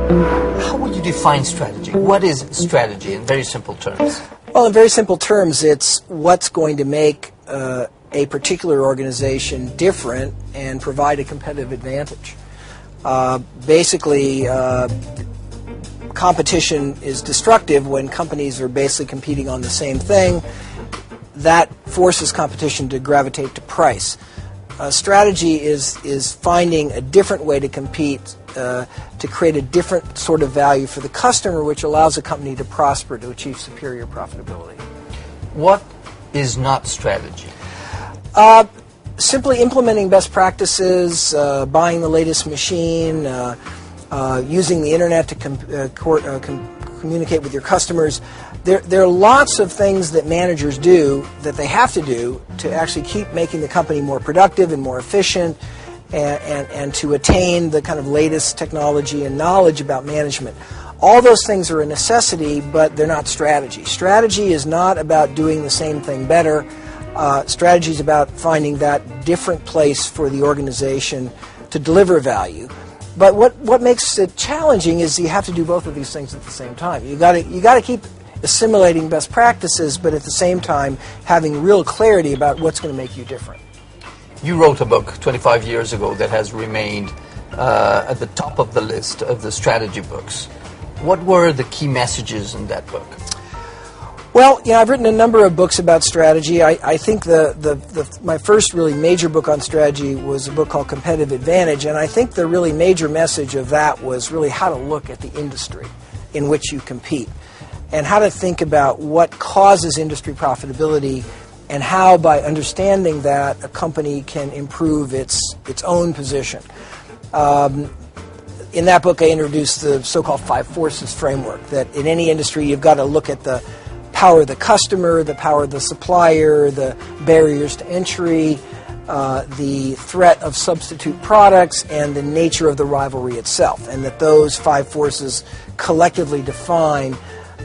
How would you define strategy? What is strategy in very simple terms? Well, in very simple terms, it's what's going to make a particular organization different and provide a competitive advantage. Basically, competition is destructive when companies are basically competing on the same thing. That forces competition to gravitate to price. Strategy is finding a different way to compete to create a different sort of value for the customer, which allows a company to prosper, to achieve superior profitability. What is not strategy? Simply implementing best practices, buying the latest machine, using the internet to communicate with your customers. There are lots of things that managers do that they have to do to actually keep making the company more productive and more efficient and to attain the kind of latest technology and knowledge about management. All those things are a necessity, but they're not strategy. Strategy is not about doing the same thing better. Strategy is about finding that different place for the organization to deliver value. But what makes it challenging is you have to do both of these things at the same time. You got to keep assimilating best practices, but at the same time having real clarity about what's going to make you different. You wrote a book 25 years ago that has remained at the top of the list of the strategy books. What were the key messages in that book? Well, I've written a number of books about strategy. I think my first really major book on strategy was a book called Competitive Advantage, and I think the really major message of that was really how to look at the industry in which you compete and how to think about what causes industry profitability and how, by understanding that, a company can improve its own position. In that book, I introduced the so-called 5 forces framework, that in any industry you've got to look at the power of the customer, the power of the supplier, the barriers to entry, the threat of substitute products, and the nature of the rivalry itself, and that those 5 forces collectively define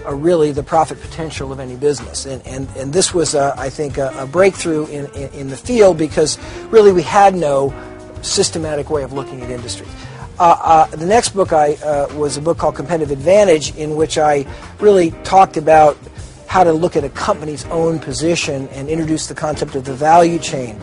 really the profit potential of any business. And this was, I think, a breakthrough in the field, because really we had no systematic way of looking at industries. The next book was a book called Competitive Advantage, in which I really talked about how to look at a company's own position and introduce the concept of the value chain.